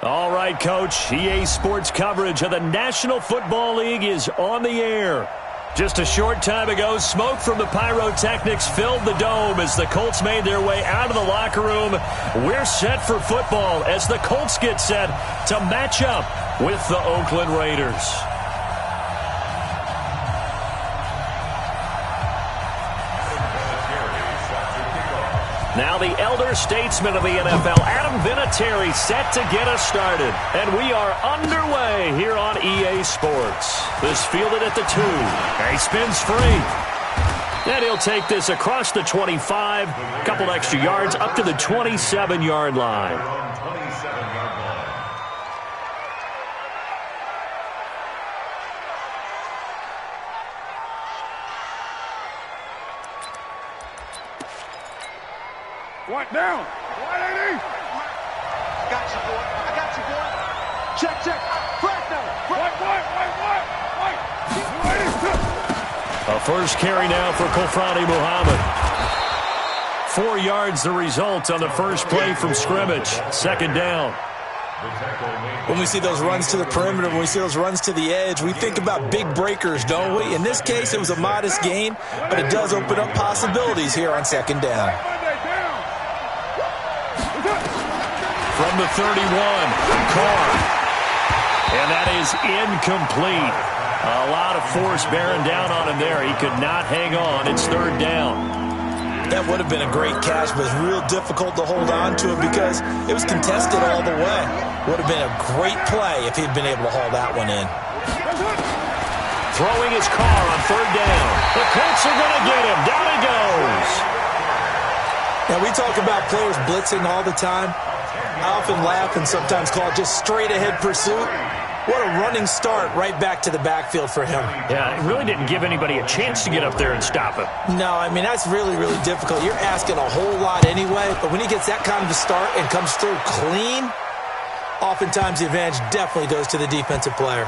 All right, Coach. EA Sports coverage of the National Football League is on the air. Just a short time ago, smoke from the pyrotechnics filled the dome as the Colts made their way out of the locker room. We're set for football as the Colts get set to match up with the Oakland Raiders. Now the elder statesman of the NFL, Adam Vinatieri, set to get us started. And we are underway here on EA Sports. This fielded at the 2. He spins free. And he'll take this across the 25, a couple extra yards up to the 27-yard line. What down? 180. I got you, boy. I got you, boy. Check, check. Flag down. What? A first carry now for Kofrani Muhammad. 4 yards the result on the first play from scrimmage. Second down. When we see those runs to the perimeter, when we see those runs to the edge, we think about big breakers, don't we? In this case, it was a modest gain, but it does open up possibilities here on second down. From the 31, Carr. And that is incomplete. A lot of force bearing down on him there. He could not hang on. It's third down. That would have been a great catch, but it's real difficult to hold on to it because it was contested all the way. Would have been a great play if he'd been able to haul that one in. Throwing his Carr on third down. The Colts are going to get him. Down he goes. Now, we talk about players blitzing all the time. I often laugh and sometimes call it just straight-ahead pursuit. What a running start right back to the backfield for him. Yeah, it really didn't give anybody a chance to get up there and stop him. No, I mean, that's really, really difficult. You're asking a whole lot anyway, but when he gets that kind of a start and comes through clean, oftentimes the advantage definitely goes to the defensive player.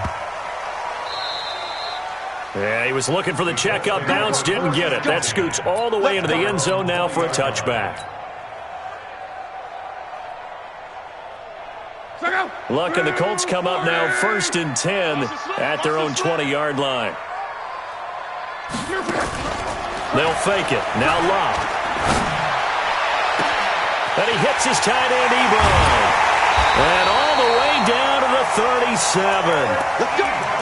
Yeah, he was looking for the check-up bounce, didn't get it. That scoots all the way into the end zone now for a touchback. Luck and the Colts come up now first and 10 at their own 20-yard line. They'll fake it. Now Luck. And he hits his tight end, Ebron. And all the way down to the 37.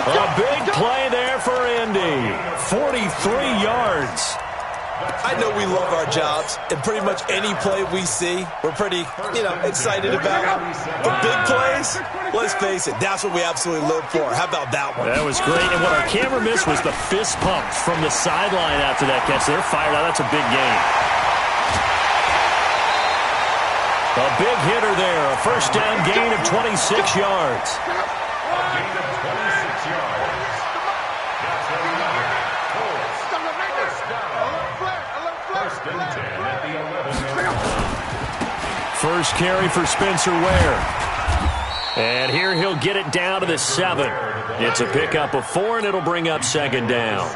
A big play there for Indy. 43 yards. I know we love our jobs, and pretty much any play we see, we're pretty, excited about. But big plays, let's face it, that's what we absolutely live for. How about that one? That was great, and what our camera missed was the fist pumps from the sideline after that catch. They're fired out. That's a big gain. A big hitter there, a first down gain of 26 yards. First carry for Spencer Ware. And here he'll get it down to the 7. It's a pickup of 4, and it'll bring up second down.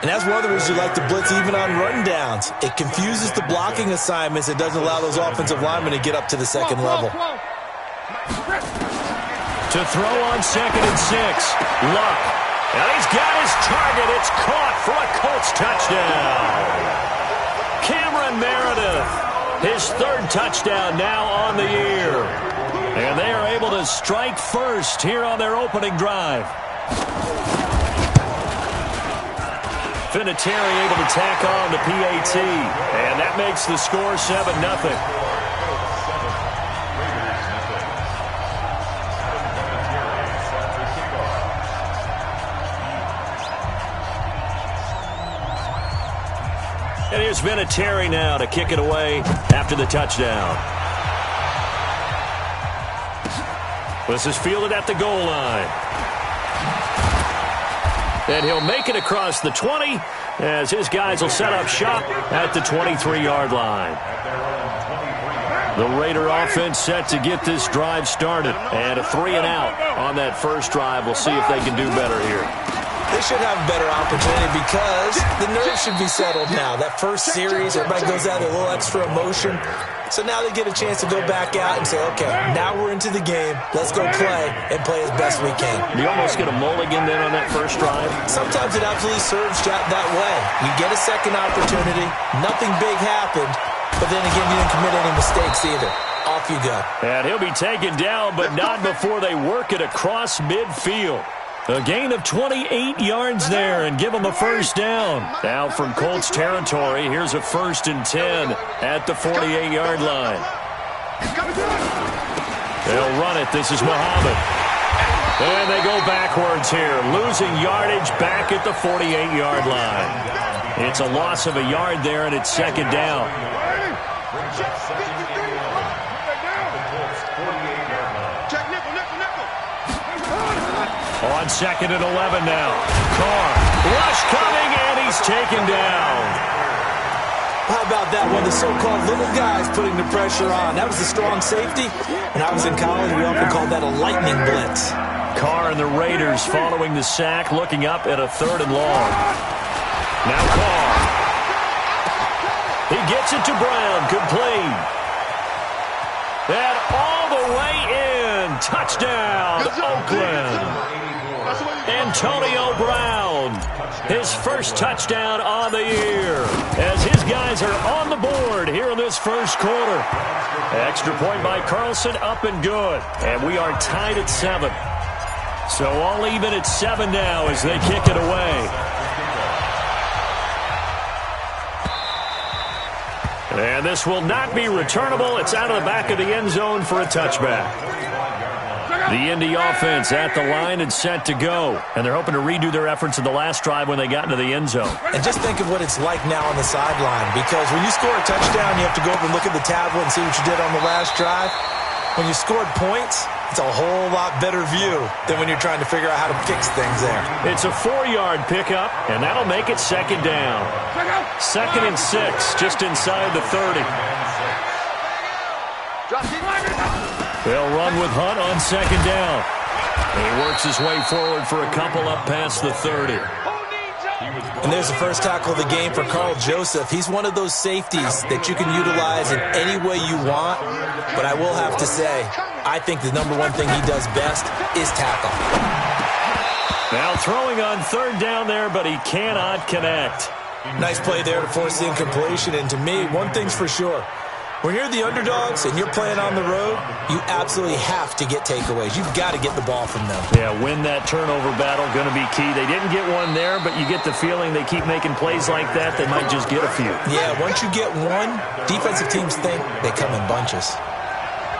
And that's one of the reasons you like to blitz even on run downs. It confuses the blocking assignments. It doesn't allow those offensive linemen to get up to the second level. To throw on second and 6. Luck. And he's got his target. It's caught for a Colts touchdown. Cameron Meredith. His third touchdown now on the year. And they are able to strike first here on their opening drive. Vinatieri able to tack on the PAT. And that makes the score 7-0. And here's Vinatieri now to kick it away after the touchdown. This is fielded at the goal line. And he'll make it across the 20 as his guys will set up shop at the 23-yard line. The Raider offense set to get this drive started. And a 3-and-out on that first drive. We'll see if they can do better here. They should have a better opportunity because the nerves should be settled now. That first series, everybody goes out with a little extra emotion. So now they get a chance to go back out and say, okay, now we're into the game. Let's go play and play as best we can. You almost get a mulligan then on that first drive? Sometimes it absolutely serves that way. You get a second opportunity. Nothing big happened. But then again, you didn't commit any mistakes either. Off you go. And he'll be taken down, but not before they work it across midfield. A gain of 28 yards there and give them a first down. Now from Colts territory, here's a 1st and 10 at the 48-yard line. They'll run it. This is Muhammad. And they go backwards here, losing yardage back at the 48-yard line. It's a loss of a yard there, and it's 2nd down. On 2nd and 11 now. Carr. Rush coming, and he's taken down. How about that one? The so-called little guys putting the pressure on. That was a strong safety. When I was in college, we often called that a lightning blitz. Carr and the Raiders following the sack, looking up at a 3rd and long. Now Carr. He gets it to Brown. Complete. And all the way in. Touchdown, Oakland. Antonio Brown, his first touchdown on the year, as his guys are on the board here in this first quarter. Extra point by Carlson, up and good. And we are tied at 7. So all even at 7 now as they kick it away. And this will not be returnable. It's out of the back of the end zone for a touchback. The Indy offense at the line and set to go. And they're hoping to redo their efforts in the last drive when they got into the end zone. And just think of what it's like now on the sideline. Because when you score a touchdown, you have to go over and look at the tablet and see what you did on the last drive. When you scored points, it's a whole lot better view than when you're trying to figure out how to fix things there. It's a 4-yard pickup, and that'll make it 2nd down. 2nd and 6, just inside the 30. They'll run with Hunt on 2nd down. He works his way forward for a couple up past the 30. And there's the first tackle of the game for Carl Joseph. He's one of those safeties that you can utilize in any way you want. But I will have to say, I think the number one thing he does best is tackle. Now throwing on 3rd down there, but he cannot connect. Nice play there to force the incompletion. And to me, one thing's for sure. When you're the underdogs and you're playing on the road, you absolutely have to get takeaways. You've got to get the ball from them. Yeah, win that turnover battle, going to be key. They didn't get one there, but you get the feeling they keep making plays like that, they might just get a few. Yeah, once you get one, defensive teams think they come in bunches.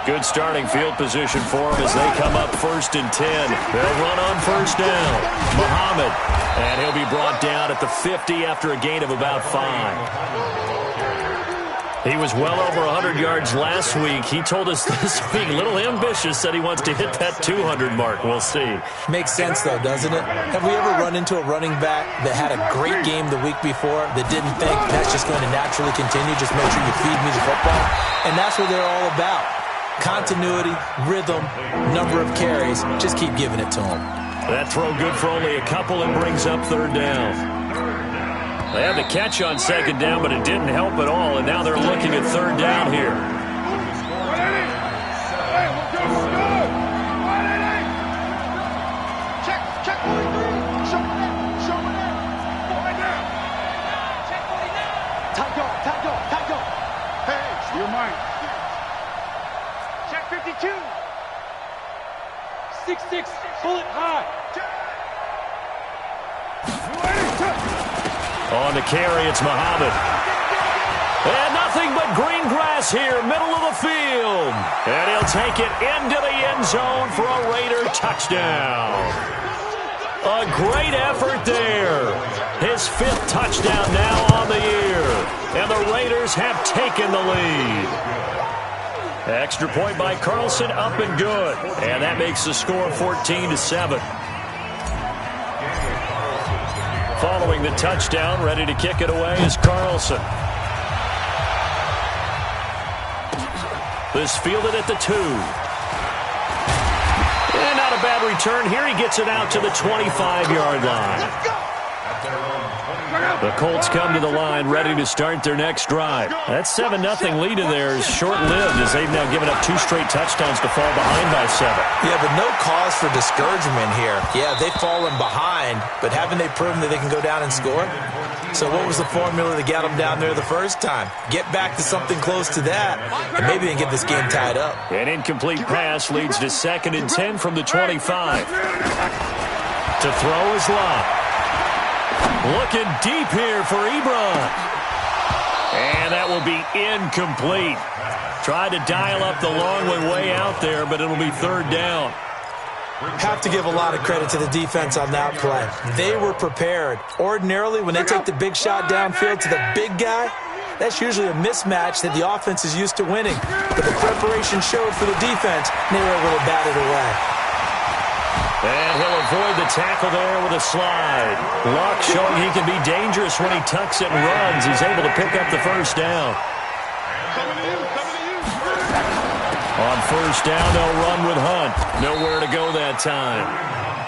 Good starting field position for them as they come up 1st and 10. They'll run on 1st down. Muhammad, and he'll be brought down at the 50 after a gain of about 5. He was well over 100 yards last week. He told us this week, a little ambitious, said he wants to hit that 200 mark. We'll see. Makes sense, though, doesn't it? Have we ever run into a running back that had a great game the week before that didn't think that's just going to naturally continue? Just make sure you feed me the football. And that's what they're all about. Continuity, rhythm, number of carries. Just keep giving it to them. That throw good for only a couple and brings up 3rd down. They had the catch on 2nd down, but it didn't help at all, and now they're looking at 3rd down here. Check 43. Show me that. Check 49. Tight go. Hey, You're mine. check 52. 6'6", bullet high. On the carry, it's Muhammad. And nothing but green grass here, middle of the field. And he'll take it into the end zone for a Raider touchdown. A great effort there. His 5th touchdown now on the year. And the Raiders have taken the lead. Extra point by Carlson, up and good. And that makes the score 14-7. Following the touchdown, ready to kick it away is Carlson. This fielded at the 2. And not a bad return here. He gets it out to the 25-yard line. The Colts come to the line ready to start their next drive. That 7-0 lead of theirs short-lived as they've now given up 2 straight touchdowns to fall behind by 7. Yeah, but no cause for discouragement here. Yeah, they've fallen behind, but haven't they proven that they can go down and score? So what was the formula that got them down there the first time? Get back to something close to that, and maybe they can get this game tied up. An incomplete pass leads to 2nd and 10 from the 25. To throw is Locke. Looking deep here for Ebron. And that will be incomplete. Tried to dial up the long way out there, but it'll be 3rd down. Have to give a lot of credit to the defense on that play. They were prepared. Ordinarily, when they take the big shot downfield to the big guy, that's usually a mismatch that the offense is used to winning. But the preparation showed for the defense, and they were able to bat it away. And he'll avoid the tackle there with a slide. Luck showing he can be dangerous when he tucks it and runs. He's able to pick up the 1st down. On 1st down, they'll run with Hunt. Nowhere to go that time.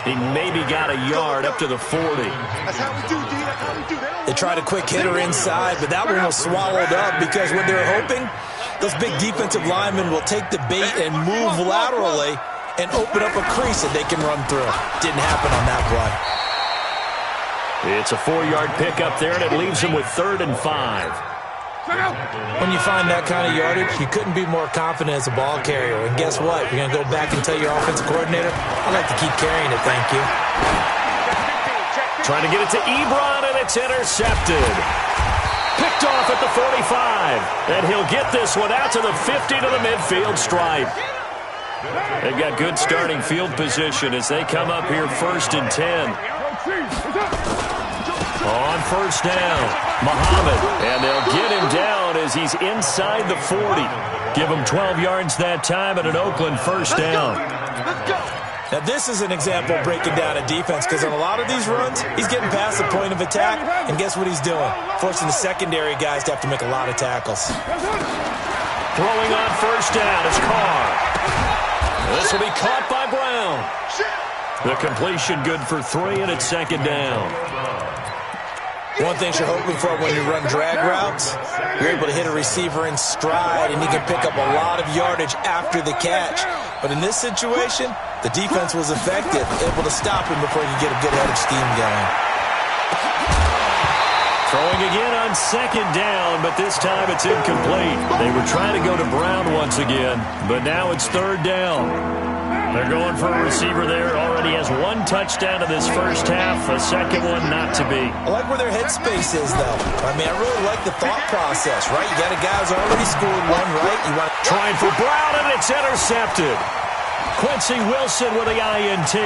He maybe got a yard up to the 40. That's how we do, D. That's how we do. They tried a quick hitter inside, but that one was swallowed up because what they're hoping, those big defensive linemen will take the bait and move laterally and open up a crease that they can run through. Didn't happen on that play. It's a 4-yard pickup there, and it leaves him with 3rd and 5. When you find that kind of yardage, you couldn't be more confident as a ball carrier. And guess what? You're going to go back and tell your offensive coordinator, I'd like to keep carrying it, thank you. Trying to get it to Ebron, and it's intercepted. Picked off at the 45. And he'll get this one out to the 50 to the midfield stripe. They've got good starting field position as they come up here 1st and 10. On 1st down, Muhammad. And they'll get him down as he's inside the 40. Give him 12 yards that time and an Oakland 1st down. Now, this is an example of breaking down a defense because on a lot of these runs, he's getting past the point of attack, and guess what he's doing? Forcing the secondary guys to have to make a lot of tackles. Throwing on 1st down is Carr. This will be caught by Brown. The completion good for 3, and it's 2nd down. One thing you're hoping for when you run drag routes, you're able to hit a receiver in stride, and he can pick up a lot of yardage after the catch. But in this situation, the defense was effective, able to stop him before he could get a good head of steam going. Throwing again on 2nd down, but this time it's incomplete. They were trying to go to Brown once again, but now it's 3rd down. They're going for a receiver there. Already has 1 touchdown in this 1st half, a 2nd one not to be. I like where their headspace is, though. I mean, I really like the thought process, right? You got a guy who's already scored 1, right? You want trying for Brown, and it's intercepted. Quincy Wilson with the INT.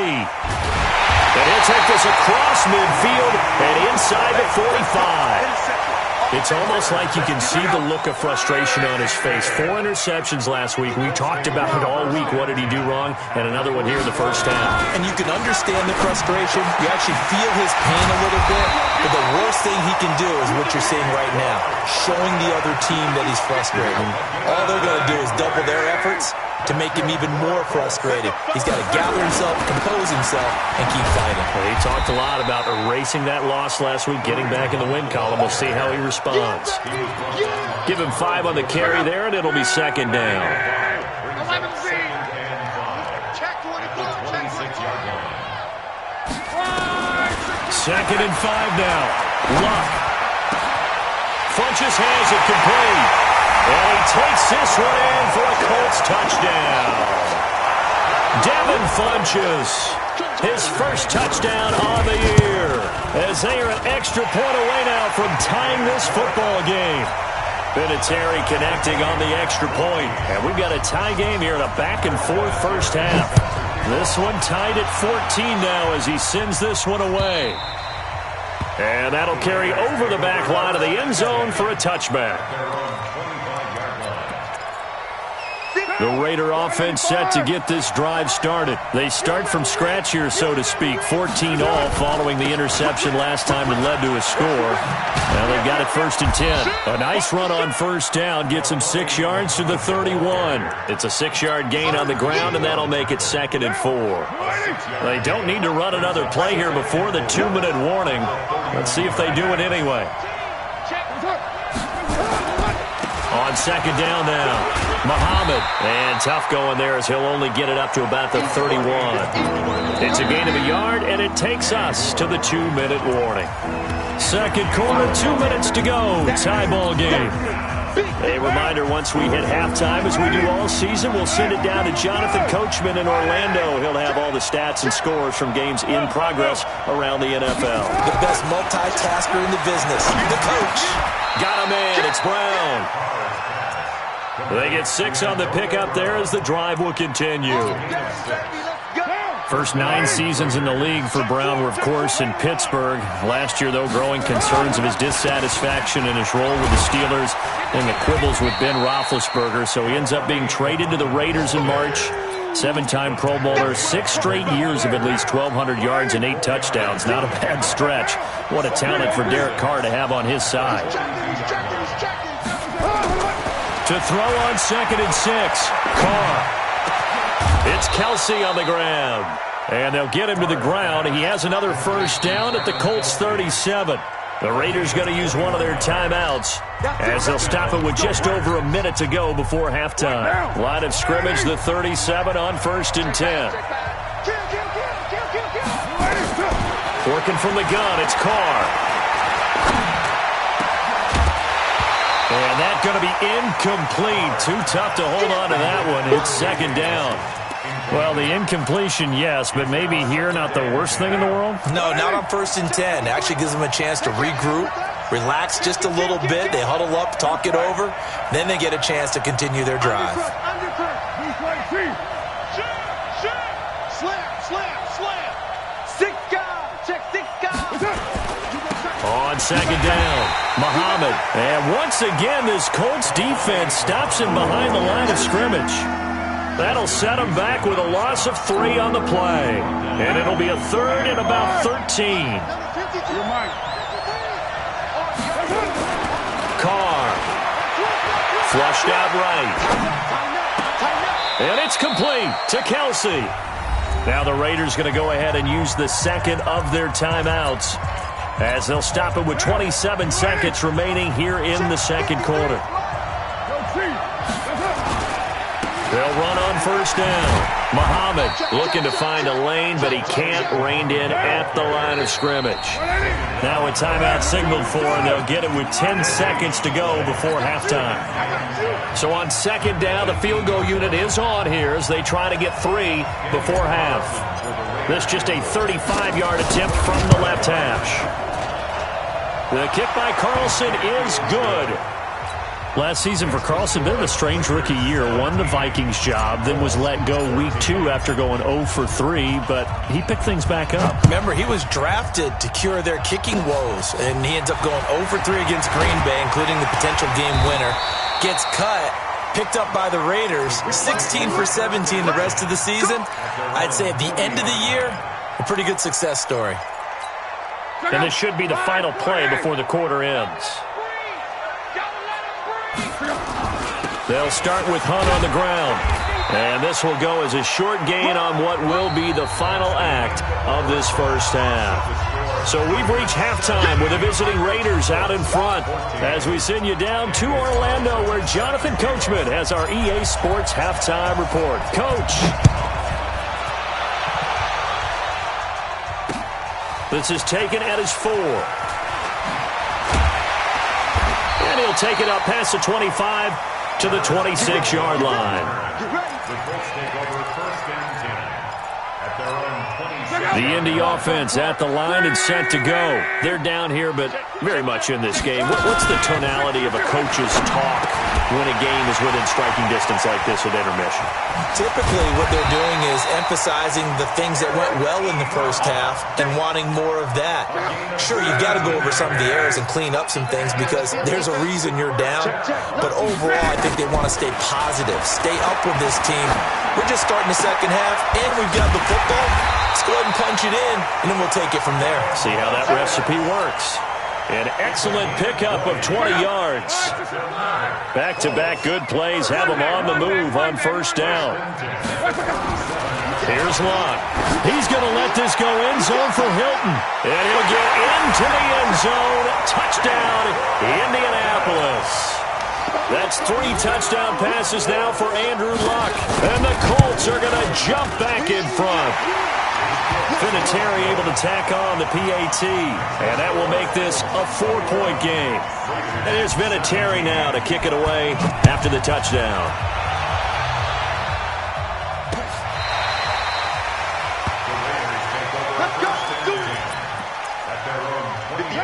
And he'll take this across midfield and inside the 45. It's almost like you can see the look of frustration on his face. 4 interceptions last week. We talked about it all week. What did he do wrong? And another one here in the 1st half. And you can understand the frustration. You actually feel his pain a little bit. But the worst thing he can do is what you're seeing right now. Showing the other team that he's frustrated. All they're going to do is double their efforts to make him even more frustrated. He's got to gather himself, compose himself, and keep fighting. Well, he talked a lot about erasing that loss last week, getting back in the win column. We'll see how he responds. Give him 5 on the carry there, and it'll be 2nd down. 2nd and 5 now. Luck. Funches has it complete. And he takes this one in for a Colts touchdown. Devin Funches, his 1st touchdown on the year, as they are an extra point away now from tying this football game. Vinatieri connecting on the extra point. And we've got a tie game here in a back-and-forth 1st half. This one tied at 14 now as he sends this one away. And that'll carry over the back line of the end zone for a touchback. The Raider offense set to get this drive started. They start from scratch here, so to speak. 14 all following the interception last time that led to a score. Now they've got it 1st and 10. A nice run on 1st down gets them 6 yards to the 31. It's a 6-yard gain on the ground, and that'll make it 2nd and 4. They don't need to run another play here before the 2-minute warning. Let's see if they do it anyway. On second down now, Muhammad. And tough going there as he'll only get it up to about the 31. It's a gain of a yard, and it takes us to the 2-minute warning. Second quarter, 2 minutes to go. Tie ball game. A reminder, once we hit halftime, as we do all season, we'll send it down to Jonathan Coachman in Orlando. He'll have all the stats and scores from games in progress around the NFL. The best multitasker in the business, the coach. Got him in. It's Brown. They get 6 on the pickup there as the drive will continue. First 9 seasons in the league for Brown were, of course, in Pittsburgh. Last year, though, growing concerns of his dissatisfaction in his role with the Steelers and the quibbles with Ben Roethlisberger. So he ends up being traded to the Raiders in March. 7-time Pro Bowler, 6 straight years of at least 1,200 yards and 8 touchdowns. Not a bad stretch. What a talent for Derek Carr to have on his side. To throw on 2nd and 6. Carr. It's Kelsey on the ground. And they'll get him to the ground. He has another first down at the Colts 37. The Raiders going to use one of their timeouts as they'll stop it with just over a minute to go before halftime. Line of scrimmage, the 37 on 1st and 10. Working from the gun, it's Carr. And that's going to be incomplete. Too tough to hold on to that one. It's 2nd down. Well, the incompletion, yes, but maybe here not the worst thing in the world? No, not on 1st and 10. It actually gives them a chance to regroup, relax just a little bit. They huddle up, talk it over. Then they get a chance to continue their drive. On 2nd down, Muhammad. And once again, this Colts defense stops him behind the line of scrimmage. That'll set him back with a loss of 3 on the play. And it'll be a 3rd and about 13. Carr. Flushed out right. And it's complete to Kelsey. Now the Raiders going to go ahead and use the 2nd of their timeouts as they'll stop it with 27 seconds remaining here in the 2nd quarter. They'll run on 1st down. Muhammad looking to find a lane, but he can't. Reined in at the line of scrimmage. Now a timeout signaled for, and they'll get it with 10 seconds to go before halftime. So on 2nd down, the field goal unit is on here as they try to get 3 before half. This just a 35-yard attempt from the left hash. The kick by Carlson is good. Last season for Carlson, bit of a strange rookie year. Won the Vikings job, then was let go week 2 after going 0 for 3, but he picked things back up. Remember, he was drafted to cure their kicking woes, and he ends up going 0 for 3 against Green Bay, including the potential game winner. Gets cut, picked up by the Raiders, 16 for 17 the rest of the season. I'd say at the end of the year, a pretty good success story. And this should be the final play before the quarter ends. They'll start with Hunt on the ground. And this will go as a short gain on what will be the final act of this first half. So we've reached halftime with the visiting Raiders out in front as we send you down to Orlando where Jonathan Coachman has our EA Sports halftime report. Coach. This is taken at his 4. And he'll take it up past the 25 to the 26-yard line. The Indy offense at the line and set to go. They're down here, but very much in this game. What's the tonality of a coach's talk when a game is within striking distance like this at intermission? Typically, what they're doing is emphasizing the things that went well in the first half and wanting more of that. Sure, you've got to go over some of the errors and clean up some things because there's a reason you're down. But overall, I think they want to stay positive, stay up with this team. We're just starting the second half, and we've got the football. Let's go ahead and punch it in, and then we'll take it from there. See how that recipe works. An excellent pickup of 20 yards. Back-to-back good plays have them on the move on 1st down. Here's Locke. He's going to let this go end zone for Hilton. And he'll get into the end zone. Touchdown, Indianapolis. That's 3 touchdown passes now for Andrew Luck. And the Colts are going to jump back in front. Vinatieri able to tack on the PAT. And that will make this a 4-point game. And here's Vinatieri now to kick it away after the touchdown.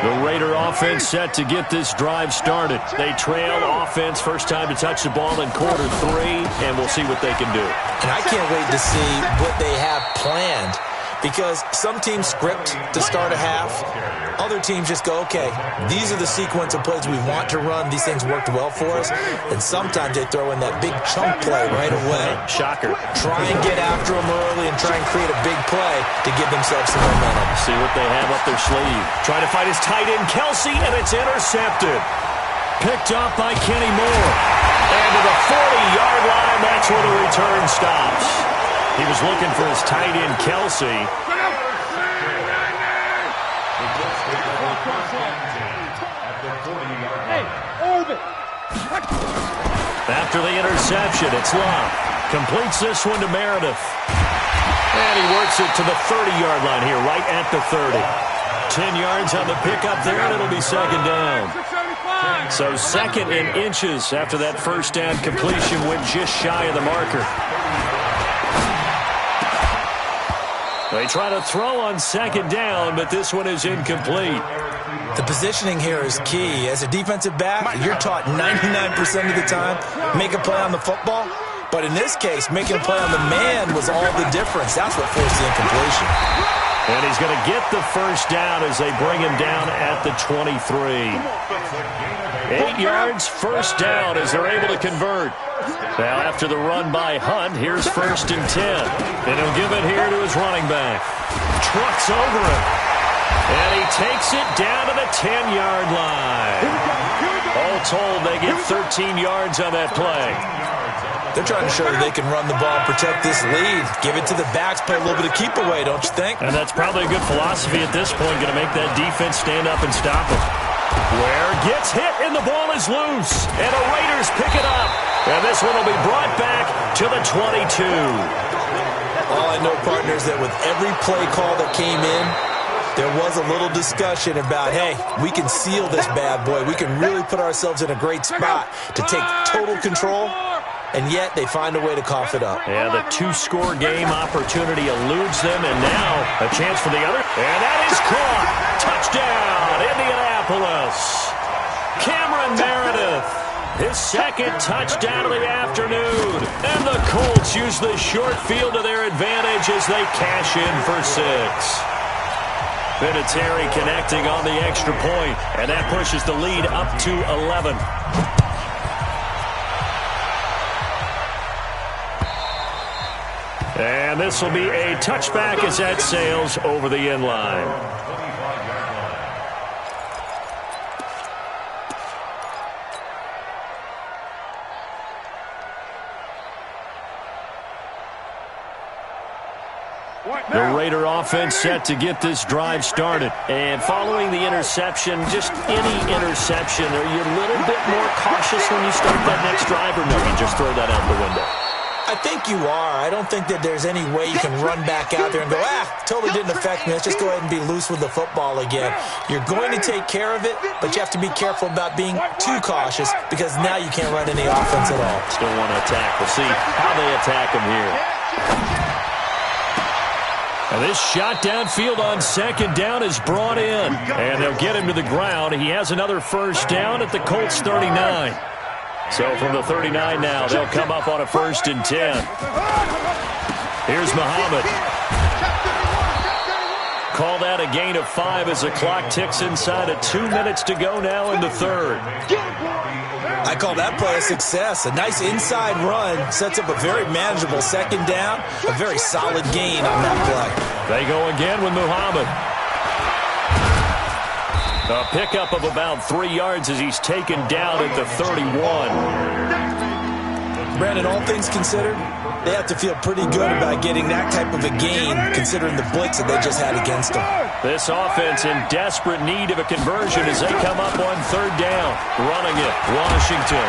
The Raider offense set to get this drive started. They trail offense first time to touch the ball in quarter 3, and we'll see what they can do. And I can't wait to see what they have planned, because some teams script to start a half. Other teams just go, okay, these are the sequence of plays we want to run. These things worked well for us. And sometimes they throw in that big chunk play right away. Shocker. Try and get after them early and try and create a big play to give themselves some momentum. See what they have up their sleeve. Trying to find his tight end, Kelsey, and it's intercepted. Picked up by Kenny Moore. And to the 40-yard line, that's where the return stops. He was looking for his tight end, Kelsey. After the interception, it's Locke. Completes this one to Meredith. And he works it to the 30-yard line here, right at the 30. 10 yards on the pickup there, and it'll be second down. So second in inches after that first down completion went just shy of the marker. They try to throw on second down, but this one is incomplete. The positioning here is key. As a defensive back, you're taught 99% of the time, make a play on the football. But in this case, making a play on the man was all the difference. That's what forced the incompletion. And he's going to get the first down as they bring him down at the 23. 8 yards, first down as they're able to convert. Now after the run by Hunt, here's first and 10. And he'll give it here to his running back. Trucks over him. And he takes it down to the 10-yard line. All told, they get 13 yards on that play. They're trying to show that they can run the ball and protect this lead. Give it to the backs, play a little bit of keep away, don't you think? And that's probably a good philosophy at this point, going to make that defense stand up and stop him. Ware gets hit and the ball is loose. And the Raiders pick it up. And this one will be brought back to the 22. All I know, partners, that with every play call that came in, there was a little discussion about, hey, we can seal this bad boy. We can really put ourselves in a great spot to take total control. And yet they find a way to cough it up. Yeah, the 2-score game opportunity eludes them, and now a chance for the other. And that is caught. Touchdown, Indianapolis. Cameron Meredith, his second touchdown of the afternoon. And the Colts use the short field to their advantage as they cash in for 6. Vinatieri connecting on the extra point, and that pushes the lead up to 11. And this will be a touchback as that sails over the end line. The Raider offense set to get this drive started. And following the interception, just any interception, are you a little bit more cautious when you start that next drive, or no, you just throw that out the window? I think you are. I don't think that there's any way you can run back out there and go, totally didn't affect me. Let's just go ahead and be loose with the football again. You're going to take care of it, but you have to be careful about being too cautious because now you can't run any offense at all. Still want to attack. We'll see how they attack him here. And this shot downfield on second down is brought in. And they'll get him to the ground. He has another first down at the Colts 39. So from the 39 now, they'll come up on a first and 10. Here's Muhammad. Call that a gain of 5 as the clock ticks inside of 2 minutes to go now in the third. I call that play a success. A nice inside run sets up a very manageable second down, a very solid gain on that play. They go again with Muhammad. A pickup of about 3 yards as he's taken down at the 31. Brandon, all things considered, they have to feel pretty good about getting that type of a gain considering the blitz that they just had against them. This offense in desperate need of a conversion as they come up on third down. Running it, Washington.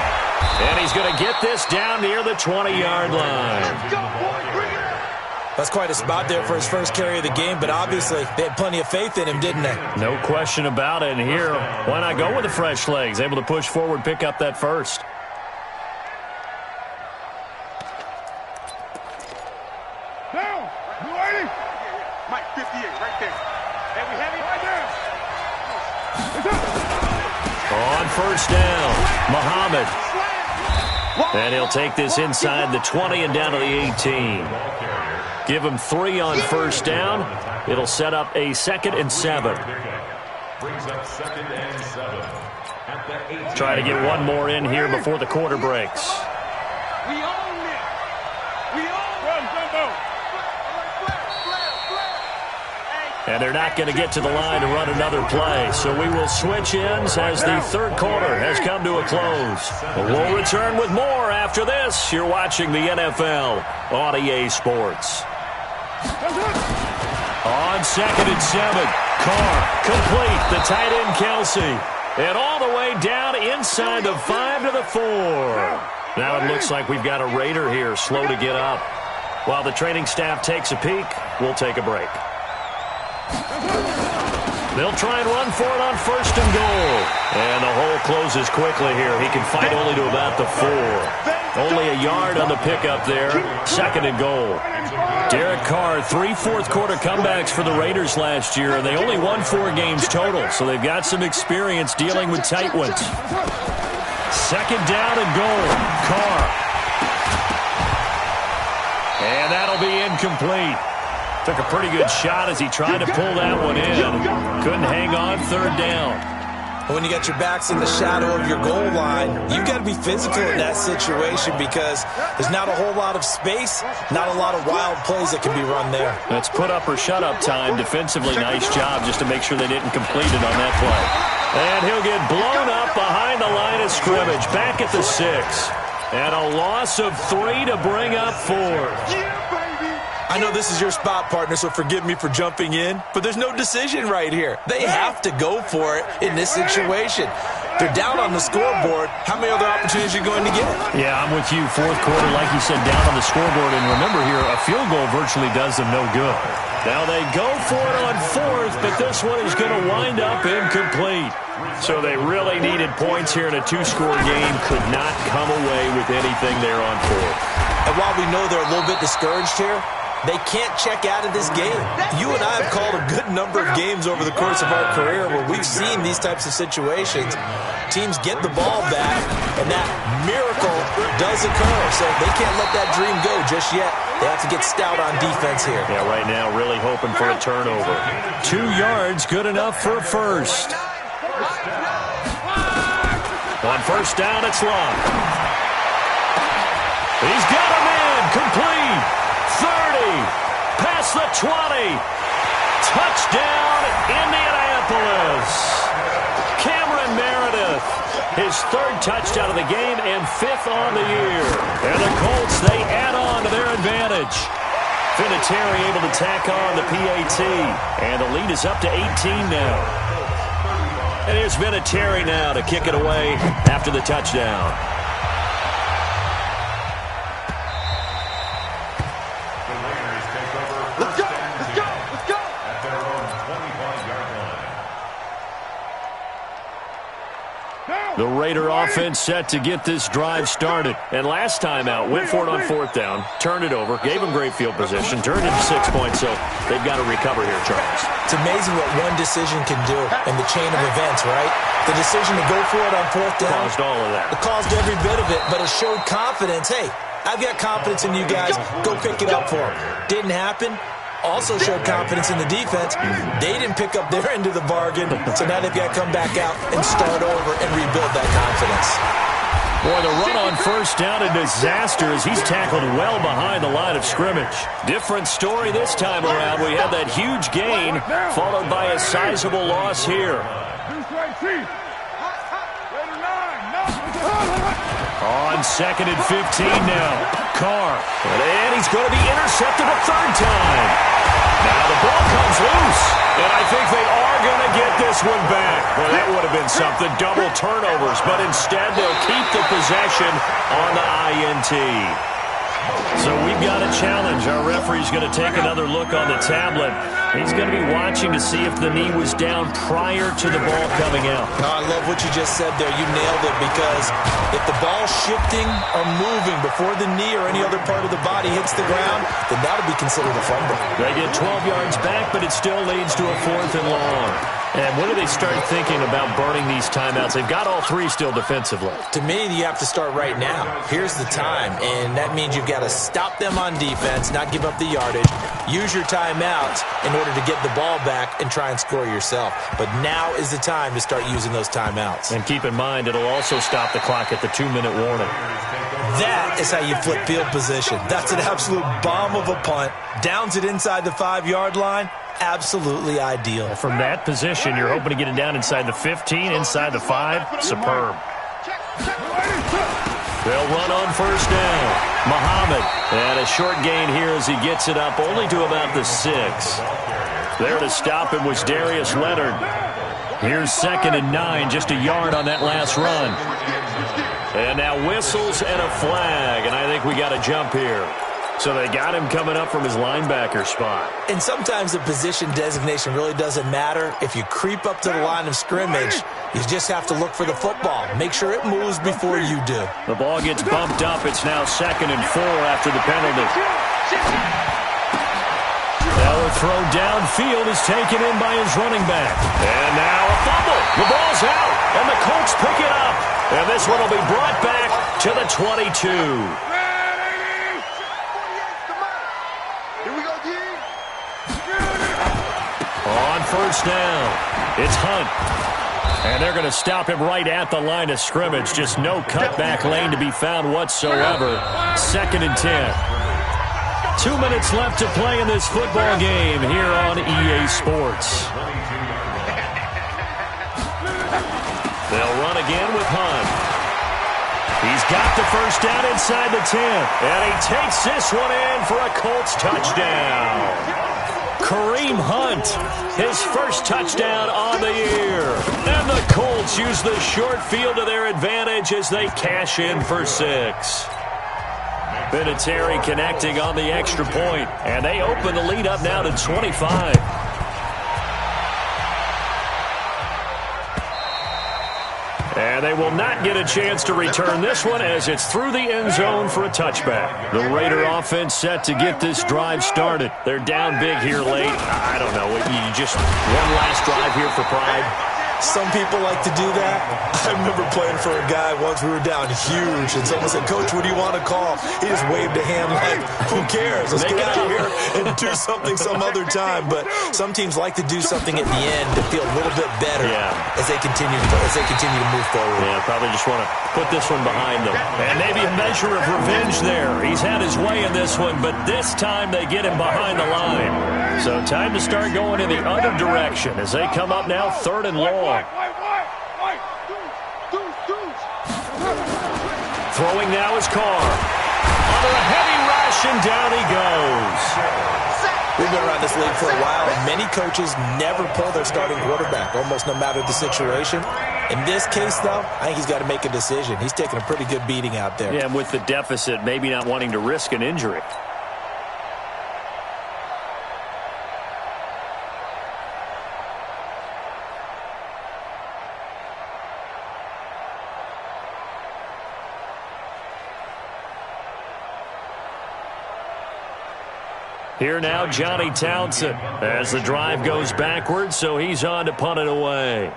And he's going to get this down near the 20-yard line. Let's go, boy. Bring it up. That's quite a spot there for his first carry of the game, but obviously they had plenty of faith in him, didn't they? No question about it. And here, why not go with the fresh legs? Able to push forward, pick up that first. Down. You ready? Mike, 58, right there. And we have him Right there. It's up. On first down, Muhammad. And he'll take this inside the 20 and down to the 18. Give him 3 on first down. It'll set up a 2nd and 7. Try to get one more in here before the quarter breaks. We own it. We own Run, Jumbo. And they're not going to get to the line to run another play. So we will switch ends as the third quarter has come to a close. But we'll return with more after this. You're watching the NFL on EA Sports. On 2nd and 7, Carr complete. The tight end, Kelsey. And all the way down inside the 5 to the 4. Now it looks like we've got a Raider here slow to get up. While the training staff takes a peek, we'll take a break. They'll try and run for it on 1st and goal. And the hole closes quickly here. He can fight only to about the 4. Only a yard on the pickup there. 2nd and goal. Derek Carr, 3 fourth-quarter comebacks for the Raiders last year, and they only won 4 games total, so they've got some experience dealing with tight ones. 2nd down and goal. Carr. And that'll be incomplete. Took a pretty good shot as he tried to pull that one in. Couldn't hang on 3rd down. When you got your backs in the shadow of your goal line, you've got to be physical in that situation because there's not a whole lot of space, not a lot of wild plays that can be run there. That's put up or shut up time. Defensively, nice job just to make sure they didn't complete it on that play. And he'll get blown up behind the line of scrimmage, back at the 6. And a loss of 3 to bring up 4. I know this is your spot, partner, so forgive me for jumping in, but there's no decision right here. They have to go for it in this situation. They're down on the scoreboard. How many other opportunities are you going to get? Yeah, I'm with you. 4th quarter, like you said, down on the scoreboard. And remember here, a field goal virtually does them no good. Now they go for it on 4th, but this one is going to wind up incomplete. So they really needed points here in a 2-score game. Could not come away with anything there on 4th. And while we know they're a little bit discouraged here, they can't check out of this game. You and I have called a good number of games over the course of our career where we've seen these types of situations. Teams get the ball back, and that miracle does occur. So they can't let that dream go just yet. They have to get stout on defense here. Yeah, right now really hoping for a turnover. 2 yards, good enough for a first. On first down, it's Long. He's got a man, complete. 30, past the 20, touchdown Indianapolis. Cameron Meredith, his 3rd touchdown of the game and 5th on the year. And the Colts, they add on to their advantage. Vinatieri able to tack on the PAT, and the lead is up to 18 now. And here's Vinatieri now to kick it away after the touchdown. The Raider offense set to get this drive started. And last time out, went for it on 4th down, turned it over, gave them great field position, turned it into 6 points, so they've got to recover here, Charles. It's amazing what one decision can do in the chain of events, right? The decision to go for it on 4th down. Caused all of that. It caused every bit of it, but it showed confidence. Hey, I've got confidence in you guys. Go pick it up for them. Didn't happen. Also showed confidence in the defense. They didn't pick up their end of the bargain, so now they've got to come back out and start over and rebuild that confidence. Boy, the run on first down, a disaster as he's tackled well behind the line of scrimmage. Different story this time around. We had that huge gain followed by a sizable loss here. On 2nd and 15 now. Carr. And he's going to be intercepted a third time. Now the ball comes loose. And I think they are going to get this one back. Well, that would have been something. Double turnovers. But instead, they'll keep the possession on the INT. So we've got a challenge. Our referee's going to take another look on the tablet. He's going to be watching to see if the knee was down prior to the ball coming out. I love what you just said there. You nailed it, because if the ball's shifting or moving before the knee or any other part of the body hits the ground, then that would be considered a fumble. They get 12 yards back, but it still leads to a 4th and long. And when do they start thinking about burning these timeouts? They've got all 3 still defensively. To me, you have to start right now. Here's the time, and that means you've got to stop them on defense, not give up the yardage, use your timeouts in order to get the ball back and try and score yourself. But now is the time to start using those timeouts. And keep in mind, it'll also stop the clock at the 2-minute warning. That is how you flip field position. That's an absolute bomb of a punt. Downs it inside the 5-yard line. Absolutely ideal. From that position, you're hoping to get it down inside the 15, inside the 5. Superb. They'll run on first down. Muhammad. And a short gain here as he gets it up only to about the 6. There to stop him was Darius Leonard. Here's 2nd and 9, just a yard on that last run. And now whistles and a flag, and I think we got a jump here. So they got him coming up from his linebacker spot. And sometimes the position designation really doesn't matter. If you creep up to the line of scrimmage, you just have to look for the football. Make sure it moves before you do. The ball gets bumped up. It's now 2nd and 4 after the penalty. Now a throw downfield is taken in by his running back. And now a fumble. The ball's out, and the Colts pick it up. And this one will be brought back to the 22. On first down, it's Hunt. And they're going to stop him right at the line of scrimmage. Just no cutback lane to be found whatsoever. 2nd and 10. 2 minutes left to play in this football game here on EA Sports. They'll run again with Hunt. He's got the first down inside the 10. And he takes this one in for a Colts touchdown. Kareem Hunt, his first touchdown on the year. And the Colts use the short field to their advantage as they cash in for 6. Vinatieri connecting on the extra point, and they open the lead up now to 25. And they will not get a chance to return this one as it's through the end zone for a touchback. The Raider offense set to get this drive started. They're down big here late. I don't know. You just one last drive here for pride. Some people like to do that. I remember playing for a guy once. We were down huge, and someone said, "Coach, what do you want to call?" He just waved a hand like, "Who cares? Let's get out of here and do something some other time." But some teams like to do something at the end to feel a little bit better as they continue to move forward. Yeah, probably just want to put this one behind them. And maybe a measure of revenge there. He's had his way in this one, but this time they get him behind the line. So time to start going in the other direction as they come up now 3rd and long. Throwing now is Carr. Under a heavy rush, and down he goes. We've been around this league for a while, and many coaches never pull their starting quarterback, almost no matter the situation. In this case, though, I think he's got to make a decision. He's taking a pretty good beating out there. Yeah, and with the deficit, maybe not wanting to risk an injury. Here now, Johnny Townsend, as the drive goes backwards, so he's on to punt it away.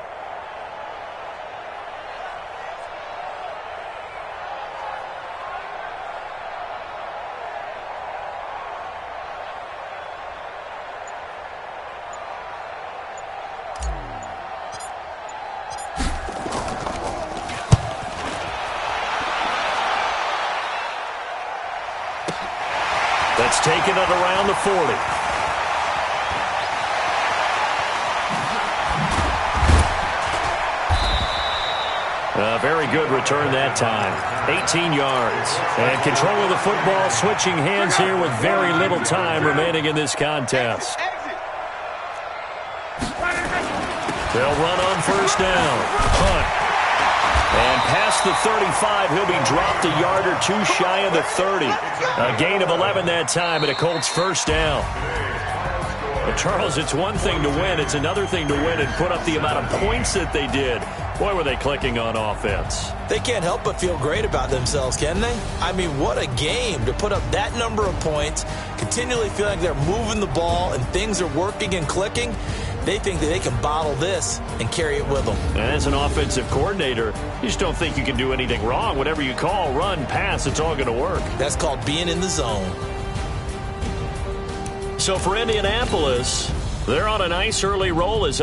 That's taken it around the 40. A very Very good return that time. 18 yards. And control of the football, switching hands here with very little time remaining in this contest. They'll run on first down. Hunt. And past the 35, he'll be dropped a yard or two shy of the 30. A gain of 11 that time, and a Colts first down. Well, Charles, it's one thing to win. It's another thing to win and put up the amount of points that they did. Boy, were they clicking on offense. They can't help but feel great about themselves, can they? I mean, what a game to put up that number of points, continually feel like they're moving the ball and things are working and clicking. They think that they can bottle this and carry it with them. And as an offensive coordinator, you just don't think you can do anything wrong. Whatever you call, run, pass, it's all going to work. That's called being in the zone. So for Indianapolis, they're on a nice early roll as